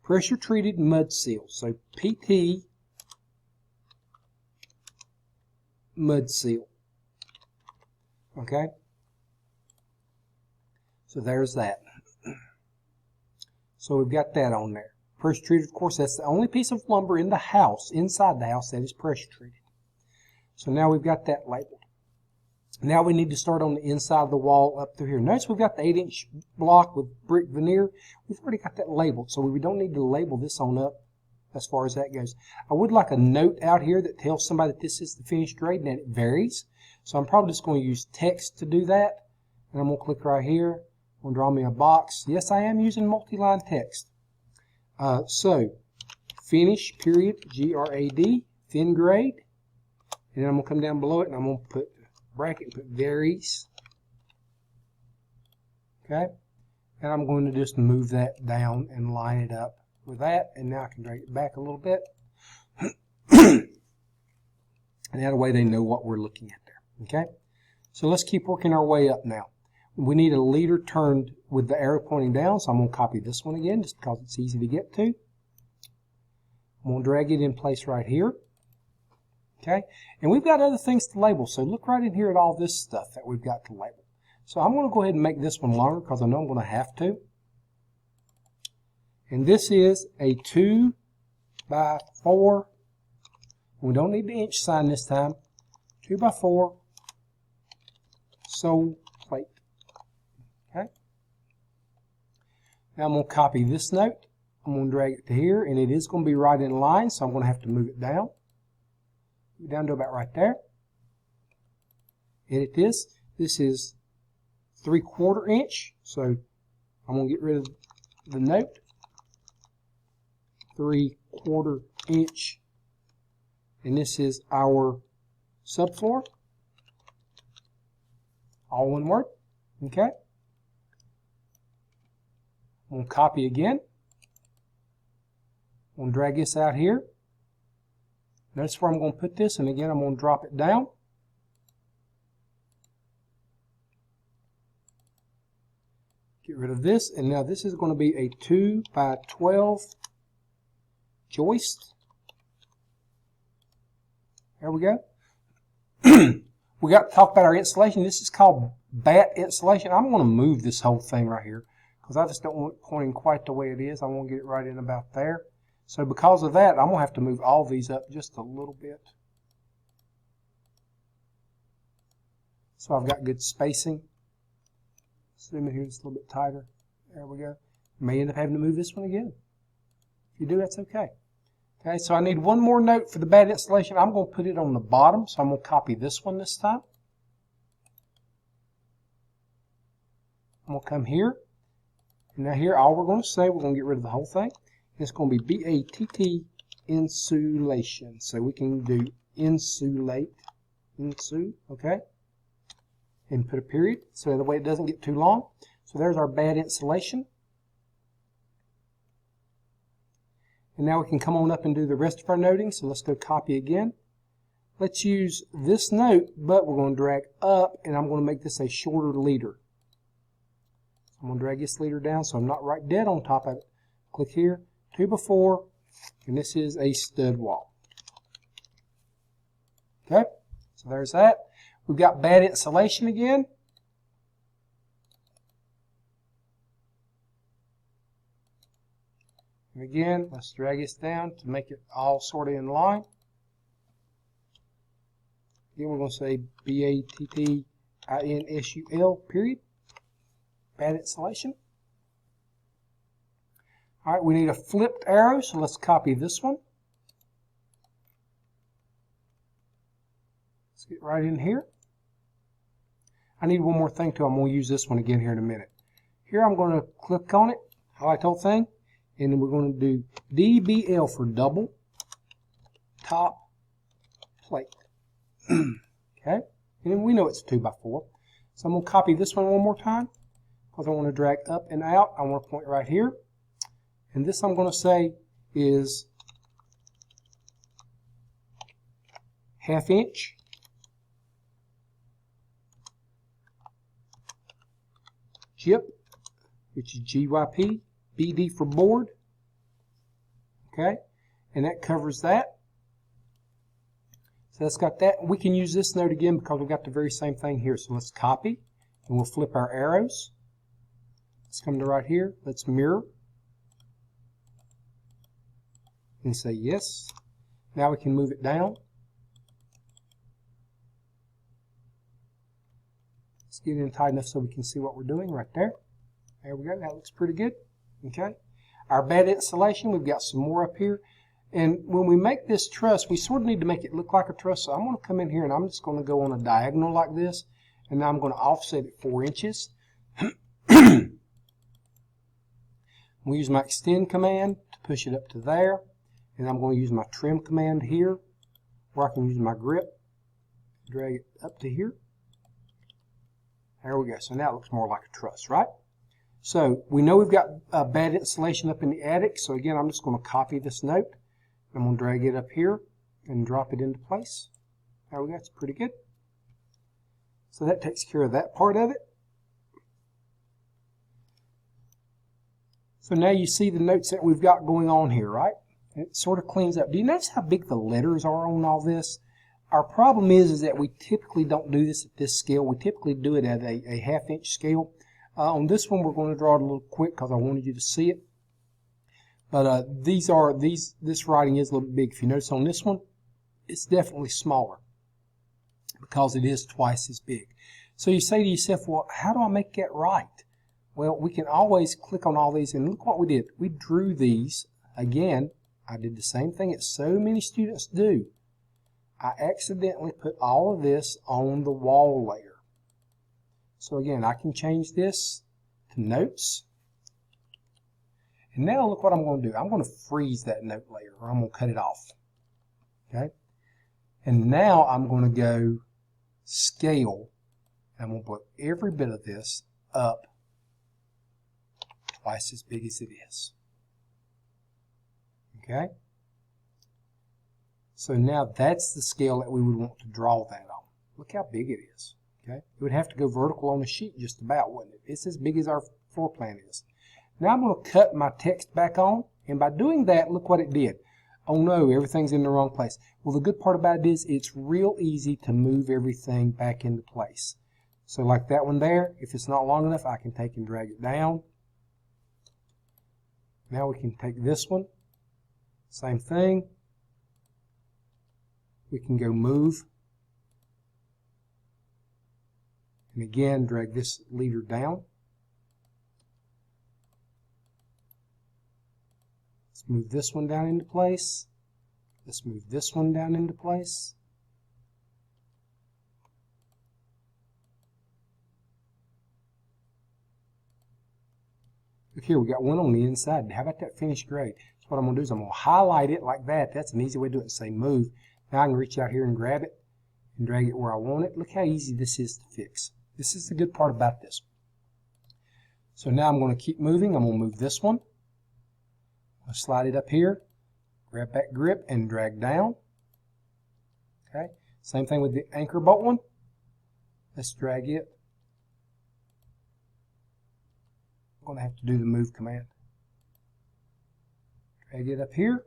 pressure treated mud seal. So PT mud seal. Okay? So there's that. So we've got that on there. Pressure treated, of course, that's the only piece of lumber in the house, inside the house, that is pressure treated. So now we've got that labeled. Now we need to start on the inside of the wall up through here. Notice we've got the 8-inch block with brick veneer. We've already got that labeled, so we don't need to label this on up as far as that goes. I would like a note out here that tells somebody that this is the finished grade, and it varies. So I'm probably just going to use text to do that. And I'm going to click right here. I'm going to draw me a box. Yes, I am using multi-line text. So, finish, period, G-R-A-D, thin grade. And then I'm going to come down below it, and I'm going to put bracket and put varies. Okay? And I'm going to just move that down and line it up with that. And now I can drag it back a little bit. And that way they know what we're looking at there. Okay? So let's keep working our way up now. We need a leader turned with the arrow pointing down, so I'm going to copy this one again just because it's easy to get to. I'm going to drag it in place right here. Okay, and we've got other things to label, so look right in here at all this stuff that we've got to label. So I'm going to go ahead and make this one longer because I know I'm going to have to. And this is a 2 by 4. We don't need the inch sign this time. 2 by 4 sole plate. Okay. Now I'm going to copy this note. I'm going to drag it to here, and it is going to be right in line, so I'm going to have to move it down. Down to about right there. Edit this. This is 3/4 inch, so I'm going to get rid of the note. 3/4 inch, and this is our subfloor. All one word. Okay. I'm going to copy again. I'm going to drag this out here. Notice where I'm going to put this, and again I'm going to drop it down. Get rid of this, and now this is going to be a 2 by 12 joist. There we go. We got to talk about our insulation. This is called bat insulation. I'm going to move this whole thing right here because I just don't want it pointing quite the way it is. I want to get it right in about there. So because of that, I'm going to have to move all these up just a little bit. So I've got good spacing. Zoom in here just a little bit tighter. There we go. May end up having to move this one again. If you do, that's okay. Okay, so I need one more note for the bat insulation. I'm going to put it on the bottom, so I'm going to copy this one this time. I'm going to come here. And now here, all we're going to say, we're going to get rid of the whole thing. It's going to be B-A-T-T insulation. So we can do insulate, okay? And put a period so that way it doesn't get too long. So there's our bat insulation. And now we can come on up and do the rest of our noting. So let's go copy again. Let's use this note, but we're going to drag up, and I'm going to make this a shorter leader. I'm going to drag this leader down so I'm not right dead on top of it. Click here. 2 by 4, and this is a stud wall. Okay, so there's that. We've got bat insulation again. And again, let's drag this down to make it all sort of in line. Again, we're going to say B-A-T-T-I-N-S-U-L, period. Bat insulation. All right, we need a flipped arrow, so let's copy this one. Let's get right in here. I need one more thing too. I'm going to use this one again here in a minute. Here I'm going to click on it, highlight the whole thing, and then we're going to do DBL for double top plate. Okay, and we know it's 2 by 4. So I'm going to copy this one more time because I want to drag up and out. I want to point right here. And this I'm going to say is 1/2 inch. Gyp, which is GYP, BD for board. Okay, and that covers that. So that's got that. We can use this note again because we've got the very same thing here. So let's copy, and we'll flip our arrows. Let's come to right here. Let's mirror. And say yes. Now we can move it down. Let's get in tight enough so we can see what we're doing right there. There we go. That looks pretty good. Okay. Our bed insulation, we've got some more up here. And when we make this truss, we sort of need to make it look like a truss. So I'm going to come in here and I'm just going to go on a diagonal like this. And now I'm going to offset it 4 inches. We'll use my extend command to push it up to there. And I'm going to use my trim command here, where I can use my grip, drag it up to here. There we go. So now it looks more like a truss, right? So we know we've got bad insulation up in the attic. So again, I'm just going to copy this note. I'm going to drag it up here and drop it into place. There we go. It's pretty good. So that takes care of that part of it. So now you see the notes that we've got going on here, right? It sort of cleans up. Do you notice how big the letters are on all this? Our problem is that we typically don't do this at this scale. We typically do it at a 1/2 inch scale. On this one, we're going to draw it a little quick because I wanted you to see it. But this writing is a little bit big. If you notice on this one, it's definitely smaller because it is twice as big. So you say to yourself, well, how do I make that right? Well, we can always click on all these, and look what we did. We drew these. Again, I did the same thing that so many students do. I accidentally put all of this on the wall layer. So again, I can change this to notes. And now look what I'm going to do. I'm going to freeze that note layer, or I'm going to cut it off. Okay? And now I'm going to go scale. And I'm going to put every bit of this up twice as big as it is. Okay? So now that's the scale that we would want to draw that on. Look how big it is. Okay? It would have to go vertical on the sheet just about, wouldn't it? It's as big as our floor plan is. Now I'm going to cut my text back on, and by doing that, look what it did. Oh no, everything's in the wrong place. Well, the good part about it is it's real easy to move everything back into place. So like that one there, if it's not long enough, I can take and drag it down. Now we can take this one, same thing. We can go move. And again, drag this leader down. Let's move this one down into place. Let's move this one down into place. Look here, we got one on the inside. How about that finished grade? So what I'm going to do is I'm going to highlight it like that. That's an easy way to do it and say move. Now I can reach out here and grab it and drag it where I want it. Look how easy this is to fix. This is the good part about this. So now I'm going to keep moving. I'm going to move this one. I'll slide it up here, grab that grip and drag down. Okay. Same thing with the anchor bolt one. Let's drag it. I'm going to have to do the move command. Drag it up here.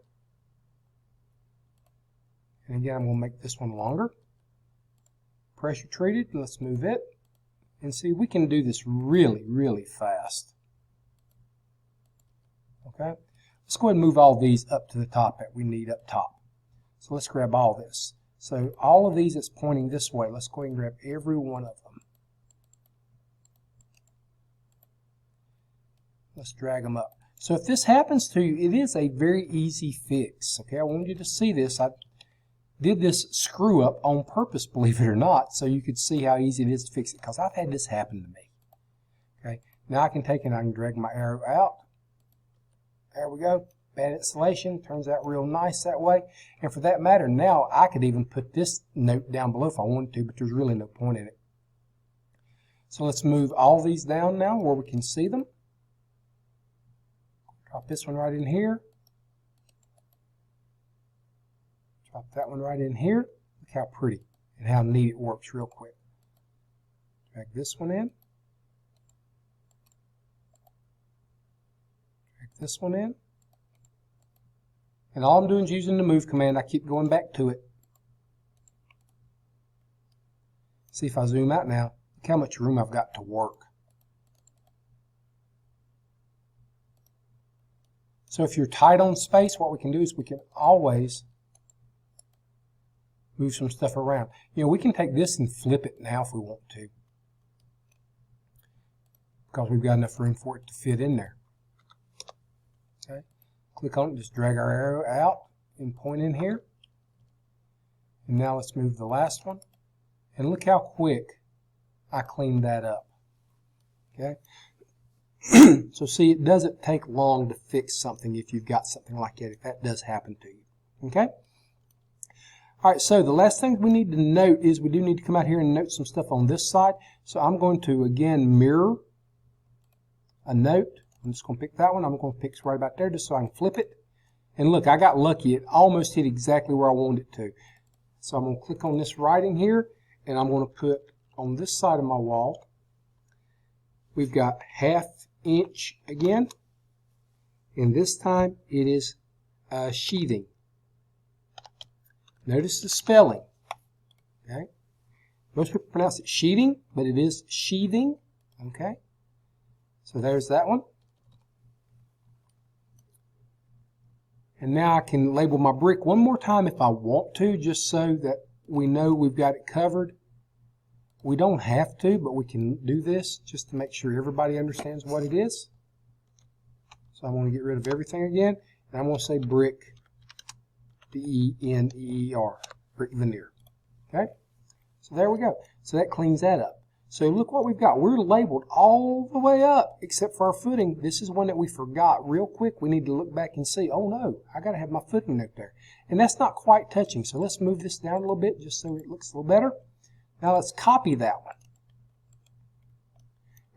And again, I'm going to make this one longer. Pressure treated. Let's move it. And see, we can do this really, really fast. Okay. Let's go ahead and move all these up to the top that we need up top. So let's grab all this. So all of these that's pointing this way, let's go ahead and grab every one of them. Let's drag them up. So if this happens to you, it is a very easy fix. Okay, I want you to see this. I did this screw up on purpose, believe it or not, so you could see how easy it is to fix it, because I've had this happen to me. Okay, now I can take and I can drag my arrow out. There we go. Bad insulation. Turns out real nice that way. And for that matter, now I could even put this note down below if I wanted to, but there's really no point in it. So let's move all these down now where we can see them. Drop this one right in here. Drop that one right in here. Look how pretty and how neat it works real quick. Drag this one in. This one in. And all I'm doing is using the move command. I keep going back to it. See if I zoom out now, look how much room I've got to work. So if you're tight on space, what we can do is we can always move some stuff around. You know, we can take this and flip it now if we want to, because we've got enough room for it to fit in there. Okay, click on it, just drag our arrow out and point in here. And now let's move the last one. And look how quick I cleaned that up. Okay. So see, it doesn't take long to fix something if you've got something like that, if that does happen to you. Okay? All right, so the last thing we need to note is we do need to come out here and note some stuff on this side. So I'm going to, again, mirror a note. I'm just going to pick that one. I'm going to pick right about there just so I can flip it. And look, I got lucky. It almost hit exactly where I wanted it to. So I'm going to click on this writing here, and I'm going to put on this side of my wall, we've got 1/2 inch again, and this time it is sheathing. Notice the spelling. Okay, most people pronounce it sheathing, but it is sheathing. Okay, so there's that one. And now I can label my brick one more time if I want to, just so that we know we've got it covered. We don't have to, but we can do this just to make sure everybody understands what it is. So I'm going to get rid of everything again, and I'm going to say brick, B-E-N-E-E-R, brick veneer. Okay? So there we go. So that cleans that up. So look what we've got. We're labeled all the way up except for our footing. This is one that we forgot real quick. We need to look back and see, oh no, I got to have my footing note there. And that's not quite touching. So let's move this down a little bit just so it looks a little better. Now let's copy that one.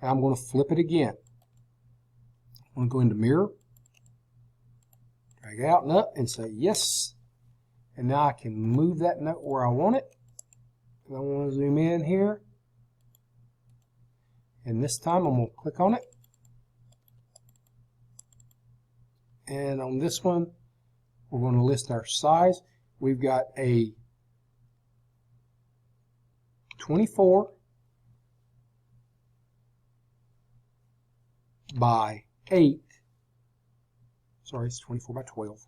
And I'm going to flip it again. I'm going to go into mirror, drag out and up and say yes. And now I can move that note where I want it. And I want to zoom in here. And this time I'm going to click on it. And on this one, we're going to list our size. We've got a 24 by 8. Sorry, it's 24 by 12.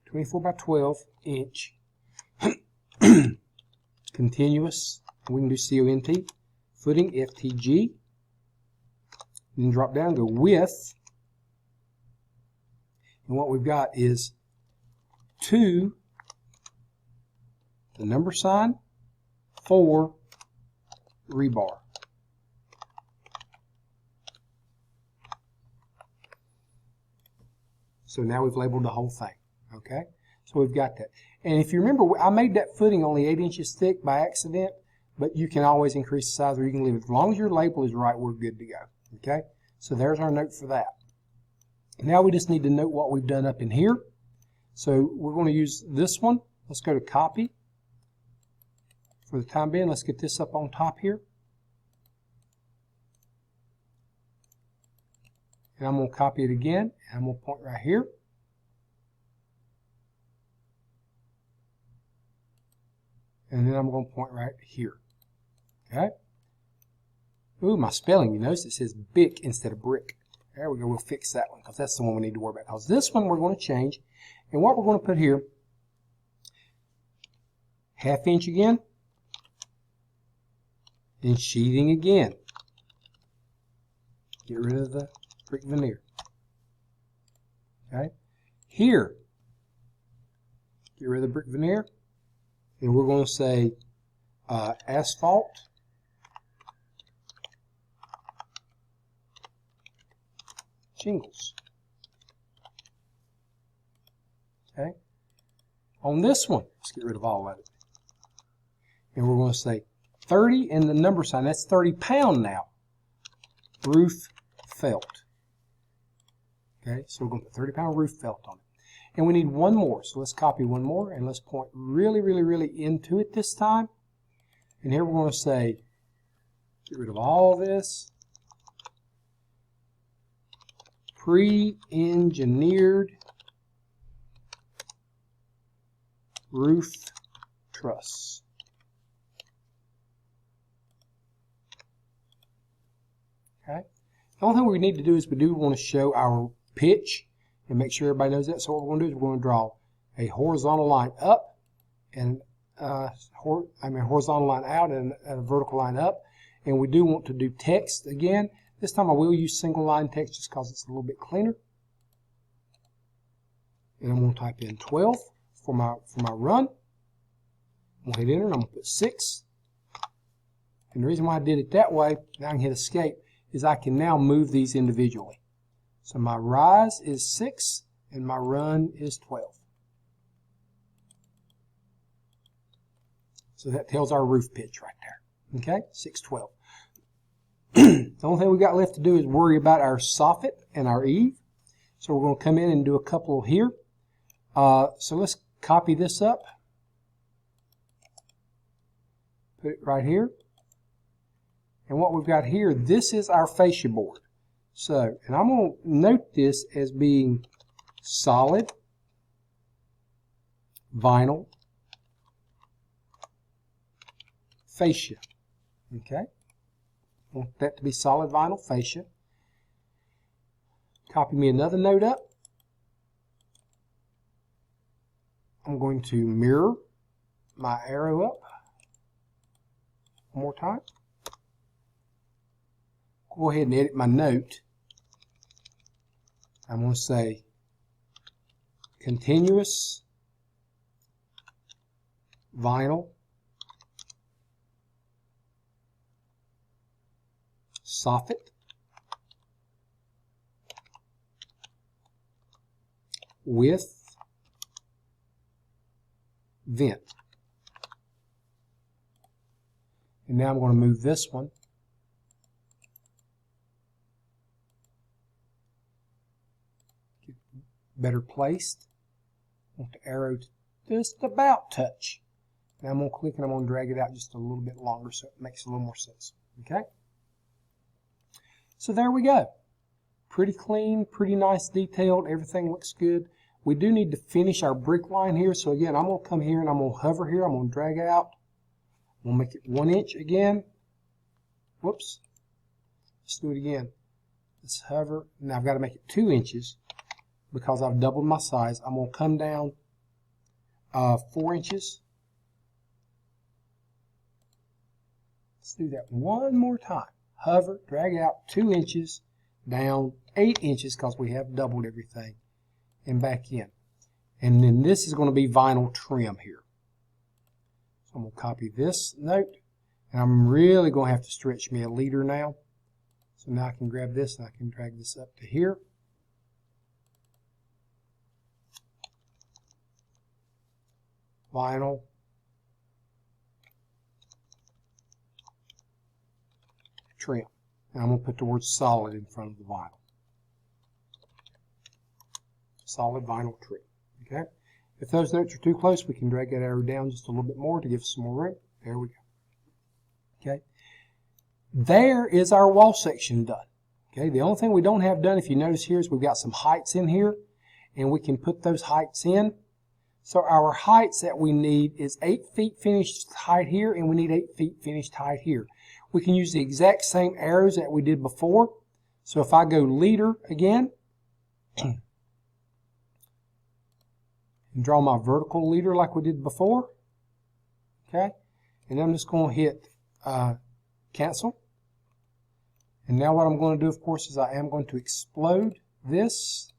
24 by 12 inch continuous. We can do CONT. Footing, FTG. Then drop down, go width. And what we've got is 2, the number sign, 4, rebar. So now we've labeled the whole thing. Okay? So we've got that. And if you remember, I made that footing only 8 inches thick by accident. But you can always increase the size or you can leave it. As long as your label is right, we're good to go. Okay? So there's our note for that. Now we just need to note what we've done up in here. So we're going to use this one. Let's go to copy. For the time being, let's get this up on top here. And I'm going to copy it again. And I'm going to point right here. And then I'm going to point right here. Okay. Ooh, my spelling, you notice it says bick instead of brick. There we go. We'll fix that one because that's the one we need to worry about. Because this one we're going to change. And what we're going to put here, 1/2 inch again. And sheathing again. Get rid of the brick veneer. Okay. Here, get rid of the brick veneer. And we're going to say asphalt shingles. Okay. On this one, let's get rid of all of it. And we're going to say 30 and the number sign. That's 30 pound now. Roof felt. Okay. So we're going to put 30 pound roof felt on it. And we need one more. So let's copy one more and let's point really, really, really into it this time. And here we're going to say, get rid of all this. Pre-engineered roof truss. Okay. The only thing we need to do is we do want to show our pitch and make sure everybody knows that. So what we're going to do is we're going to draw a horizontal line up and horizontal line out and a vertical line up. And we do want to do text again. This time I will use single line text just because it's a little bit cleaner. And I'm going to type in 12 for my run. I'm going to hit enter and I'm going to put 6. And the reason why I did it that way, now I can hit escape, is I can now move these individually. So my rise is 6 and my run is 12. So that tells our roof pitch right there. Okay, 6, 12. The only thing we got left to do is worry about our soffit and our eave. So we're going to come in and do a couple here. So let's copy this up. Put it right here. And what we've got here, this is our fascia board. So, and I'm going to note this as being solid vinyl fascia. Okay? I want that to be solid vinyl fascia. Copy me another note up. I'm going to mirror my arrow up one more time. Go ahead and edit my note. I'm going to say continuous vinyl soffit with vent. And now I'm going to move this one better placed. I want the arrow to just about touch. Now I'm going to click and I'm going to drag it out just a little bit longer so it makes a little more sense. Okay? So there we go. Pretty clean, pretty nice, detailed. Everything looks good. We do need to finish our brick line here. So again, I'm going to come here and I'm going to hover here. I'm going to drag out. I'm going to make it 1 inch again. Whoops. Let's do it again. Let's hover. Now I've got to make it 2 inches because I've doubled my size. I'm going to come down 4 inches. Let's do that one more time. Hover, drag out 2 inches, down 8 inches because we have doubled everything, and back in. And then this is going to be vinyl trim here. So I'm going to copy this note, and I'm really going to have to stretch me a leader now. So now I can grab this and I can drag this up to here. Vinyl. Trim. And I'm going to put the word solid in front of the vinyl. Solid vinyl trim. Okay? If those notes are too close, we can drag that arrow down just a little bit more to give us some more room. There we go. Okay? There is our wall section done. Okay? The only thing we don't have done, if you notice here, is we've got some heights in here, and we can put those heights in. So our heights that we need is 8 feet finished height here, and we need 8 feet finished height here. We can use the exact same arrows that we did before. So if I go leader again, and draw my vertical leader like we did before, okay, and I'm just going to hit cancel. And now what I'm going to do, of course, is I am going to explode this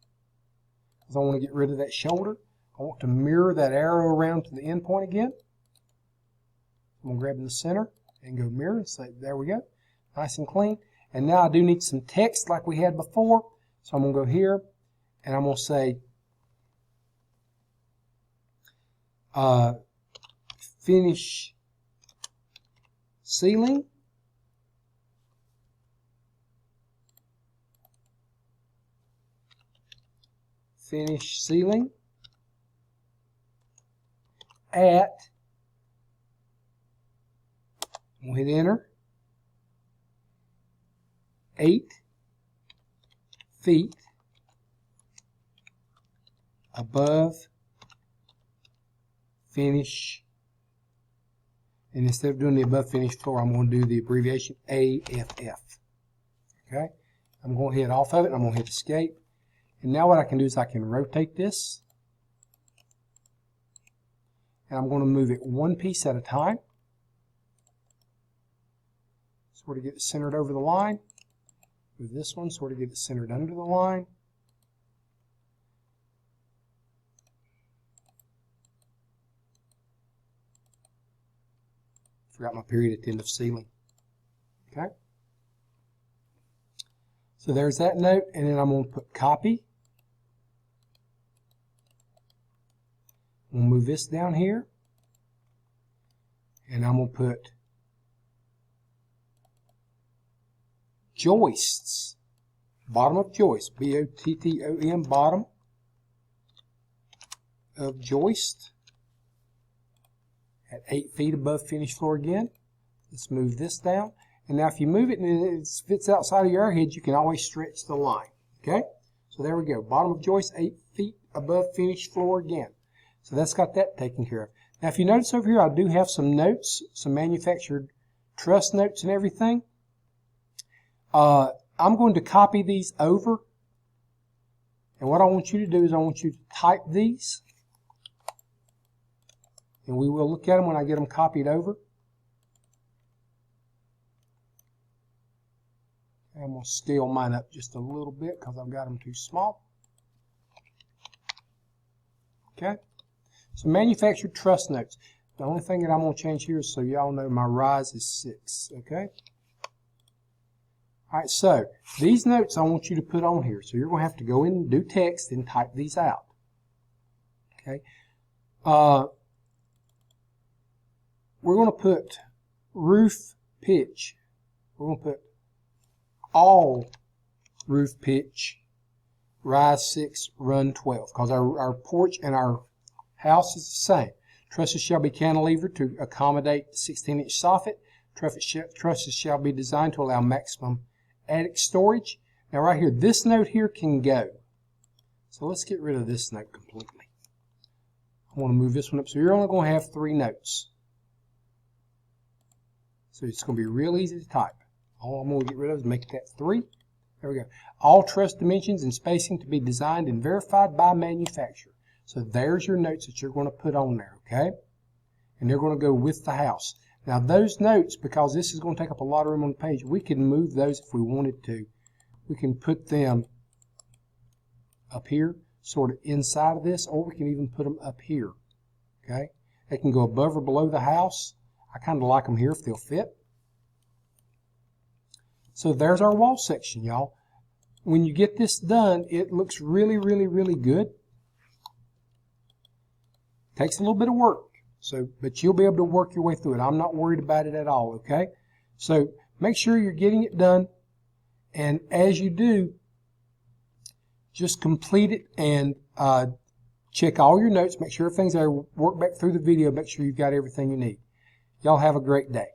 because I want to get rid of that shoulder. I want to mirror that arrow around to the end point again. I'm going to grab in the center and go mirror and say, there we go. Nice and clean. And now I do need some text like we had before. So I'm going to go here and I'm going to say finish ceiling. Finish ceiling at, we'll hit enter, 8 feet above finish, and instead of doing the above finish floor, I'm going to do the abbreviation AFF. Okay, I'm going to hit off of it, and I'm going to hit escape. And now what I can do is I can rotate this, and I'm going to move it one piece at a time. Sort of get it centered over the line. Move this one, sort of get it centered under the line. Forgot my period at the end of ceiling. Okay. So there's that note, and then I'm going to put copy. We'll move this down here, and I'm going to put joists, bottom of joist, B-O-T-T-O-M, bottom of joist at 8 feet above finished floor again. Let's move this down. And now if you move it and it fits outside of your arrowhead, you can always stretch the line. Okay? So there we go. Bottom of joist, 8 feet above finished floor again. So that's got that taken care of. Now if you notice over here, I do have some notes, some manufactured truss notes and everything. I'm going to copy these over. And what I want you to do is I want you to type these. And we will look at them when I get them copied over. I'm going to scale mine up just a little bit because I've got them too small. Okay. So manufactured truss notes. The only thing that I'm going to change here is so y'all know my rise is 6. Okay. All right. So these notes I want you to put on here. So you're going to have to go in and do text and type these out. Okay. We're going to put roof pitch. We're going to put all roof pitch, rise 6, run 12, because our porch and our house is the same. Trusses shall be cantilevered to accommodate 16-inch soffit. Trusses shall be designed to allow maximum attic storage. Now right here, this note here can go. So let's get rid of this note completely. I want to move this one up. So you're only going to have 3 notes. So it's going to be real easy to type. All I'm going to get rid of is make that 3. There we go. All truss dimensions and spacing to be designed and verified by manufacturer. So there's your notes that you're going to put on there, okay? And they're going to go with the house. Now those notes, because this is going to take up a lot of room on the page, we can move those if we wanted to. We can put them up here, sort of inside of this, or we can even put them up here, okay? They can go above or below the house. I kind of like them here if they'll fit. So there's our wall section, y'all. When you get this done, it looks really, really, really good. Takes a little bit of work, but you'll be able to work your way through it. I'm not worried about it at all, okay? So make sure you're getting it done, and as you do, just complete it and check all your notes. Make sure everything's there. Work back through the video. Make sure you've got everything you need. Y'all have a great day.